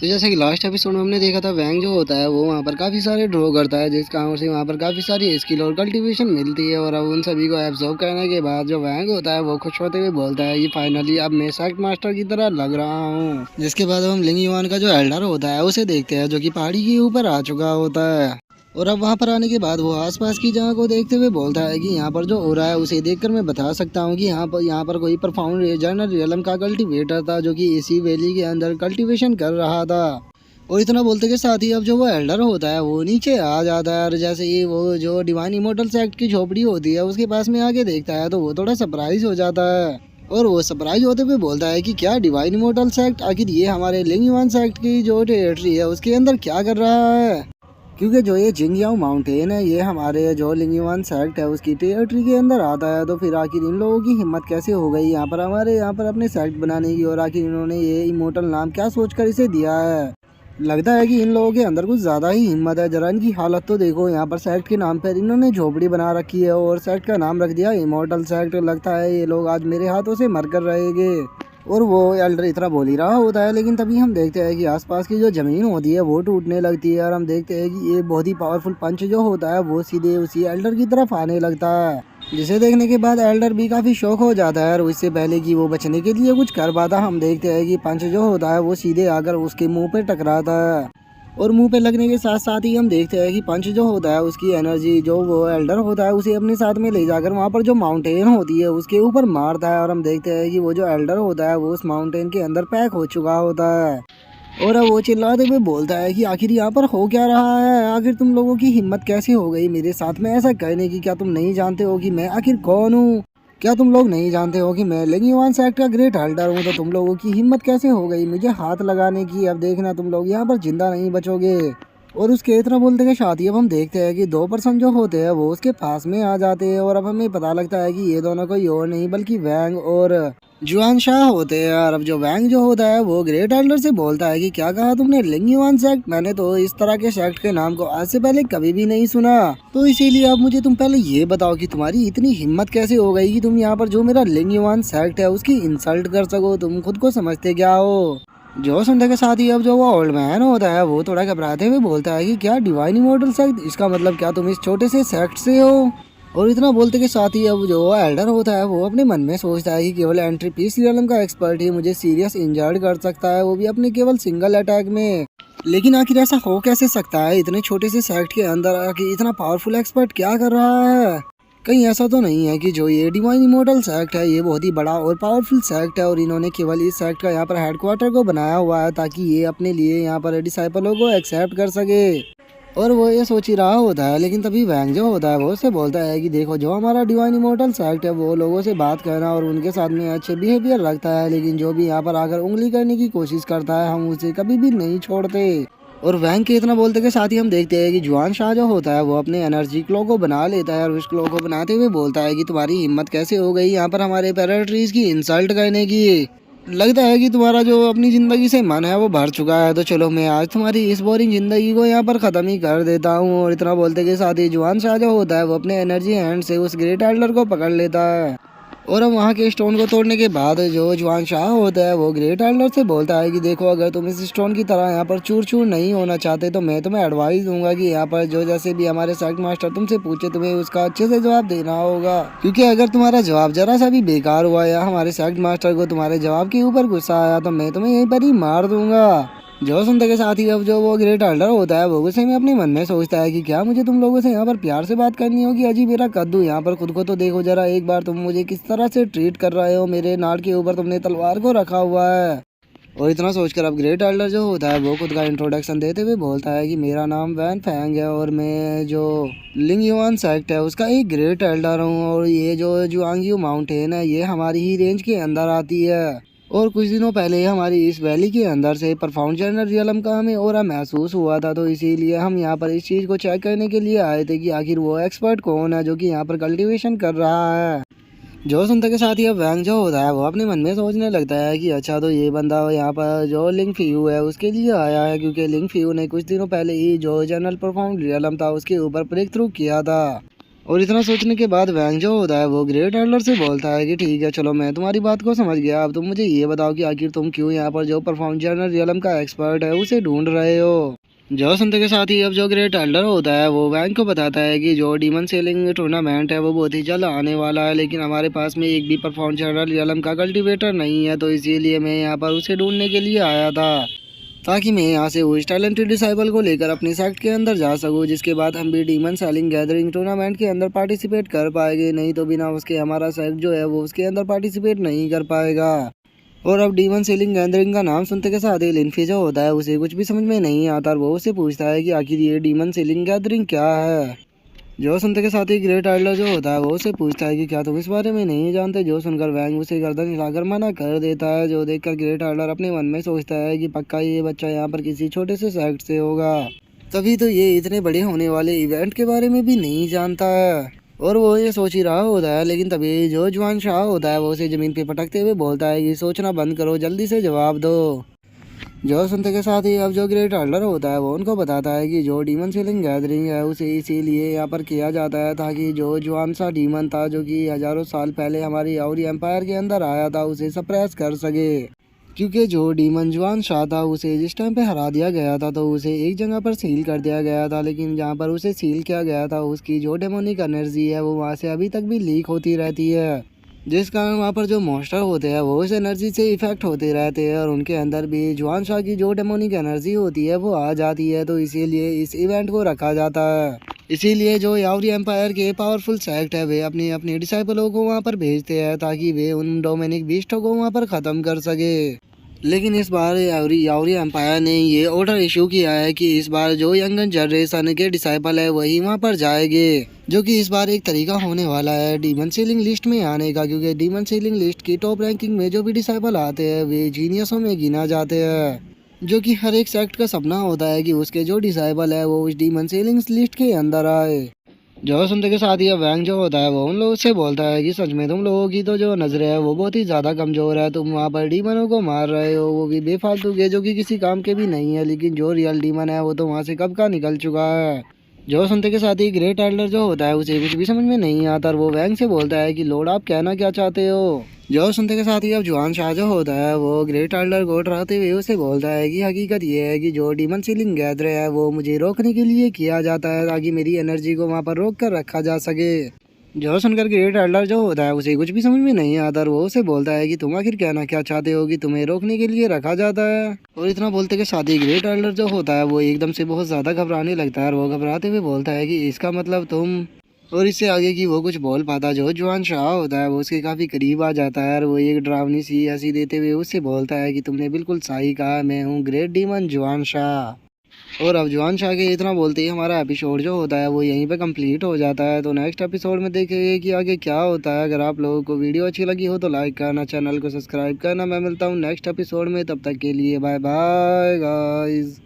तो जैसे कि लास्ट एपिसोड में हमने देखा था, वैंग जो होता है वो वहाँ पर काफ़ी सारे ड्रॉ करता है, जिस कारण से वहाँ पर काफ़ी सारी स्किल और कल्टीवेशन मिलती है। और अब उन सभी को एब्जॉर्ब करने के बाद जो वैंग होता है वो खुश होते हुए बोलता है कि फाइनली अब मैं सेक्ट मास्टर की तरह लग रहा हूँ। जिसके बाद हम लिंग युआन का जो एल्डर होता है उसे देखते हैं, जो कि पहाड़ी के ऊपर आ चुका होता है। और अब वहाँ पर आने के बाद वो आसपास की जगह को देखते हुए बोलता है कि यहाँ पर जो हो रहा है उसे देखकर मैं बता सकता हूँ कि यहाँ पर कोई परफॉर्म रीजनल रियलम का कल्टीवेटर था, जो कि इसी वैली के अंदर कल्टीवेशन कर रहा था। और इतना बोलते के साथ ही अब जो वो एल्डर होता है वो नीचे आ जाता है, और जैसे ही वो जो डिवाइन इमोर्टल्स एक्ट की झोपड़ी होती है उसके पास में आके देखता है तो वो थोड़ा सरप्राइज हो जाता है। और वो सरप्राइज होते हुए बोलता है कि क्या डिवाइन इमोर्टल्स एक्ट आखिर ये हमारे लिंग एक्ट की जो टेरिटरी है उसके अंदर क्या कर रहा है। क्योंकि जो ये जिंगयाओ माउंटेन है ये हमारे जो लिंगयुआन सेक्ट है उसकी टेरिटरी के अंदर आता है। तो फिर आखिर इन लोगों की हिम्मत कैसे हो गई यहाँ पर हमारे यहाँ पर अपने सेक्ट बनाने की, और आखिर इन्होंने ये इमोर्टल नाम क्या सोचकर इसे दिया है। लगता है कि इन लोगों के अंदर कुछ ज़्यादा ही हिम्मत है। जरा इनकी हालत तो देखो, यहाँ पर सेक्ट के नाम पर इन्होंने झोपड़ी बना रखी है और सेक्ट का नाम रख दिया इमोर्टल सेक्ट। लगता है ये लोग आज मेरे हाथों से मर कर रहेंगे। और वो एल्डर इतना बोल ही रहा होता है, लेकिन तभी हम देखते हैं कि आसपास की जो ज़मीन होती है वो टूटने लगती है, और हम देखते हैं कि ये बहुत ही पावरफुल पंच जो होता है वो सीधे उसी एल्डर की तरफ आने लगता है। जिसे देखने के बाद एल्डर भी काफ़ी शौक हो जाता है, और इससे पहले कि वो बचने के लिए कुछ कर पाता हम देखते हैं कि पंच जो होता है वो सीधे आकर उसके मुंह पे टकराता है। और मुंह पे लगने के साथ साथ ही हम देखते हैं कि पंच जो होता है उसकी एनर्जी जो वो एल्डर होता है उसे अपने साथ में ले जाकर वहाँ पर जो माउंटेन होती है उसके ऊपर मारता है। और हम देखते हैं कि वो जो एल्डर होता है वो उस माउंटेन के अंदर पैक हो चुका होता है। और अब वो चिल्लाते हुए बोलता है कि आखिर यहाँ पर हो क्या रहा है, आखिर तुम लोगों की हिम्मत कैसे हो गई मेरे साथ में ऐसा कहने की। क्या तुम नहीं जानते हो कि मैं आखिर कौन हूँ? क्या तुम लोग नहीं जानते हो कि मैं लेगिवान सेक्ट का ग्रेट हेल्डर हूँ? तो तुम लोगों की हिम्मत कैसे हो गई मुझे हाथ लगाने की? अब देखना तुम लोग यहाँ पर जिंदा नहीं बचोगे। और उसके इतना बोलते के साथ ही अब हम देखते हैं कि दो पर्सन जो होते हैं वो उसके पास में आ जाते हैं, और अब हमें पता लगता है कि ये दोनों कोई और नहीं बल्कि वैंग और जुआन शाह होते हैं। और अब जो वैंग जो होता है वो ग्रेट एल्डर से बोलता है कि क्या कहा तुमने, लिंगयुआन सेक्ट? मैंने तो इस तरह के सेक्ट के नाम को आज से पहले कभी भी नहीं सुना। तो इसीलिए अब मुझे तुम पहले ये बताओ कि तुम्हारी इतनी हिम्मत कैसे हो गई कि तुम यहाँ पर जो मेरा लिंगयुआन सेक्ट है उसकी इंसल्ट कर सको? तुम खुद को समझते क्या हो? जो सुनने के साथ ही अब जो वो ओल्ड मैन होता है वो थोड़ा घबराते हुए बोलता है कि क्या डिवाइन इमोर्टल सेक्ट, इसका मतलब क्या तुम इस छोटे से सेक्ट से हो? और इतना बोलते के साथ ही अब जो एल्डर होता है वो अपने मन में सोचता है कि केवल एंट्री पीस रियलम का एक्सपर्ट ही मुझे सीरियस इंजर्ड कर सकता है, वो भी अपने केवल सिंगल अटैक में। लेकिन आखिर ऐसा हो कैसे सकता है? इतने छोटे से सेक्ट के अंदर आखिर इतना पावरफुल एक्सपर्ट क्या कर रहा है? कहीं ऐसा तो नहीं है कि जो ये डिवाइन इमोर्टल सेक्ट है ये बहुत ही बड़ा और पावरफुल सेक्ट है, और इन्होंने केवल इस सेक्ट का यहाँ पर हेडक्वार्टर को बनाया हुआ है ताकि ये अपने लिए यहाँ पर डिसाइपलों को एक्सेप्ट कर सके। और वो ये सोच ही रहा होता है, लेकिन तभी वैंग जो होता है वो उससे बोलता है कि देखो, जो हमारा डिवाइन इमोर्टल सेक्ट है वो लोगों से बात करना और उनके साथ में अच्छे बिहेवियर रखता है, लेकिन जो भी यहाँ पर आकर उंगली करने की कोशिश करता है हम उसे कभी भी नहीं छोड़ते। और वैंग के इतना बोलते के साथ ही हम देखते हैं कि जुआन शाह जो होता है वो अपने एनर्जी क्लो को बना लेता है, और उस क्लो को बनाते हुए बोलता है कि तुम्हारी हिम्मत कैसे हो गई यहाँ पर हमारे पैराट्रीज की इंसल्ट करने की? लगता है कि तुम्हारा जो अपनी ज़िंदगी से मन है वो भर चुका है, तो चलो मैं आज तुम्हारी इस बोरिंग ज़िंदगी को यहाँ पर ख़त्म ही कर देता हूँ। और इतना बोलते के साथ ही जुआन शाह जो होता है वो अपने एनर्जी हैंड से उस ग्रेट एल्डर को पकड़ लेता है। और अब वहाँ के स्टोन को तोड़ने के बाद जो जुआन शाह होता है वो ग्रेट एल्डर से बोलता है कि देखो, अगर तुम इस स्टोन की तरह यहाँ पर चूर चूर नहीं होना चाहते तो मैं तुम्हें एडवाइस दूंगा कि यहाँ पर जो जैसे भी हमारे सेक्ट मास्टर तुमसे पूछे तुम्हें उसका अच्छे से जवाब देना होगा, क्योंकि अगर तुम्हारा जवाब जरा सा भी बेकार हुआ या हमारे सेक्ट मास्टर को तुम्हारे जवाब के ऊपर गुस्सा आया तो मैं तुम्हें यहीं पर ही मार दूंगा। जो सुनते के साथ ही अब जो वो ग्रेट एल्डर होता है वो गुस्से में अपने मन में सोचता है कि क्या मुझे तुम लोगों से यहाँ पर प्यार से बात करनी होगी? अजी मेरा कद्दू, यहाँ पर खुद को तो देखो जरा एक बार, तुम मुझे किस तरह से ट्रीट कर रहे हो, मेरे नाड़ के ऊपर तुमने तलवार को रखा हुआ है। और इतना सोचकर अब ग्रेट एल्डर जो होता है वो खुद का इंट्रोडक्शन देते हुए बोलता है कि मेरा नाम वैन फैंग है और मैं जो लिंगयुआन सेक्ट है उसका एक ग्रेट एल्डर हूँ, और ये जो जुआंगयू माउंटेन है ये हमारी ही रेंज के अंदर आती है। और कुछ दिनों पहले ही हमारी इस वैली के अंदर से परफाउंड जनरल रियलम का हमें ऑरा महसूस हुआ था, तो इसीलिए हम यहाँ पर इस चीज़ को चेक करने के लिए आए थे कि आखिर वो एक्सपर्ट कौन है जो कि यहाँ पर कल्टीवेशन कर रहा है। जो सुनते के साथ ही अब वैंग जो होता है वो अपने मन में सोचने लगता है कि अच्छा, तो ये बंदा यहाँ पर जो लिंग फ्यू है उसके लिए आया है, क्योंकि लिंग फ्यू ने कुछ दिनों पहले ही जो जनरल परफॉर्म रियलम था उसके ऊपर ब्रेक थ्रू किया था। और इतना सोचने के बाद वैंग जो होता है वो ग्रेट एल्डर से बोलता है कि ठीक है चलो मैं तुम्हारी बात को समझ गया, अब तुम मुझे ये बताओ कि आखिर तुम क्यों यहाँ पर जो परफॉर्म जनरल रियलम का एक्सपर्ट है उसे ढूंढ रहे हो। जो सुनते के साथ ही अब जो ग्रेट एल्डर होता है वो वैंग को बताता है कि जो डीमन सेलिंग टूर्नामेंट है वो बहुत ही जल्द आने वाला है, लेकिन हमारे पास में एक भी परफॉर्म जनरल रियलम का कल्टीवेटर नहीं है, तो इसीलिए मैं यहाँ पर उसे ढूंढने के लिए आया था, ताकि मैं यहाँ से उस टैलेंटेड डिसाइबल को लेकर अपनी सेक्ट के अंदर जा सकूँ, जिसके बाद हम भी डीमन सेलिंग गैदरिंग टूर्नामेंट के अंदर पार्टिसिपेट कर पाएंगे, नहीं तो बिना उसके हमारा सेक्ट जो है वो उसके अंदर पार्टिसिपेट नहीं कर पाएगा। और अब डीमन सेलिंग गैदरिंग का नाम सुनते के साथ ही लिनफी जो होता है उसे कुछ भी समझ में नहीं आता और वो उसे पूछता है कि आखिर ये डीमन सेलिंग गैदरिंग क्या है। जो सुनते के साथ ही ग्रेट आइडलर जो होता है वो उसे पूछता है कि क्या तुम इस बारे में नहीं जानते। जो सुनकर वैंग उसे गर्दन हिलाकर मना कर देता है। जो देखकर ग्रेट आइडलर अपने मन में सोचता है कि पक्का ये बच्चा यहाँ पर किसी छोटे से सेक्ट से होगा, तभी तो ये इतने बड़े होने वाले इवेंट के बारे में भी नहीं जानता है। और वो ये सोच ही रहा होता है, लेकिन तभी जो जुआन शाह होता है वो उसे जमीन पे पटकते हुए बोलता है कि सोचना बंद करो, जल्दी से जवाब दो। जो सुनते के साथ ही अब जो ग्रेट एल्डर होता है वो उनको बताता है कि जो डीमन सीलिंग गैदरिंग है उसे इसीलिए यहाँ पर किया जाता है ताकि जो जुआन सा डीमन था जो कि हजारों साल पहले हमारी यावरी एम्पायर के अंदर आया था उसे सप्रेस कर सके, क्योंकि जो डीमन जुआन शाह था उसे जिस टाइम पे हरा दिया गया था तो उसे एक जगह पर सील कर दिया गया था, लेकिन जहाँ पर उसे सील किया गया था उसकी जो डेमोनिक एनर्जी है वो वहाँ से अभी तक भी लीक होती रहती है, जिस कारण वहाँ पर जो मॉन्स्टर होते हैं वो उस एनर्जी से इफेक्ट होते रहते हैं और उनके अंदर भी जुआन शाह की जो डेमोनिक एनर्जी होती है वो आ जाती है, तो इसीलिए इस इवेंट को रखा जाता है। इसीलिए जो यावरी एम्पायर के पावरफुल सेक्ट है वे अपनी अपनी डिसाइपलों को वहाँ पर भेजते हैं ताकि वे उन डोमिनिक बीस्टों को वहाँ पर ख़त्म कर सके। लेकिन इस बार यावरी एम्पायर ने ये ऑर्डर इशू किया है कि इस बार जो यंग जनरेशन के डिसाइपल है वही वहाँ पर जाएंगे, जो कि इस बार एक तरीका होने वाला है डीमन सीलिंग लिस्ट में आने का, क्योंकि डीमन सीलिंग लिस्ट की टॉप रैंकिंग में जो भी डिसाइपल आते हैं वे जीनियसों में गिना जाते हैं, जो कि हर एक सेक्ट का सपना होता है कि उसके जो डिसाइपल है वो उस डीमन सीलिंग लिस्ट के अंदर आए। जो सुनते के साथ ही वैंग जो होता है वो उन लोगों से बोलता है कि सच में तुम लोगों की तो जो नजर है वो बहुत ही ज्यादा कमजोर है, तुम वहाँ पर डीमनों को मार रहे हो वो भी बेफालतू के जो कि किसी काम के भी नहीं है, लेकिन जो रियल डीमन है वो तो वहाँ से कब का निकल चुका है। जो सुनते के साथ ही ग्रेट एल्डर जो होता है उसे कुछ भी समझ में नहीं आता और वो वैंग से बोलता है कि लॉर्ड आप कहना क्या चाहते हो। जो सुनते के साथ ही अब जुआन शाह जो होता है वो ग्रेट एल्डर को डराते हुए उसे बोलता है कि हकीकत ये है कि जो डीमन सीलिंग गैदर है वो मुझे रोकने के लिए किया जाता है ताकि मेरी एनर्जी को वहाँ पर रोक कर रखा जा सके। जो सुनकर ग्रेट एल्डर जो होता है उसे कुछ भी समझ में नहीं आता और वो उसे बोलता है कि तुम आखिर कहना क्या चाहते हो कि तुम्हें रोकने के लिए रखा जाता है। और इतना बोलते के साथ ही ग्रेट एल्डर जो होता है वो एकदम से बहुत ज़्यादा घबराने लगता है और वो घबराते हुए बोलता है कि इसका मतलब तुम, और इससे आगे की वो कुछ बोल पाता। जो जुआन शाह होता है वो उसके काफ़ी करीब आ जाता है और वो एक डरावनी सी हंसी देते हुए उससे बोलता है कि तुमने बिल्कुल सही कहा, मैं हूँ ग्रेट डीमन जुआन शाह। और अब जुआन शाह के इतना बोलते ही हमारा एपिसोड जो होता है वो यहीं पे कंप्लीट हो जाता है। तो नेक्स्ट एपिसोड में देखेंगे कि आगे क्या होता है। अगर आप लोगों को वीडियो अच्छी लगी हो तो लाइक करना, चैनल को सब्सक्राइब करना। मैं मिलता हूँ नेक्स्ट एपिसोड में, तब तक के लिए बाय बाय गाइस।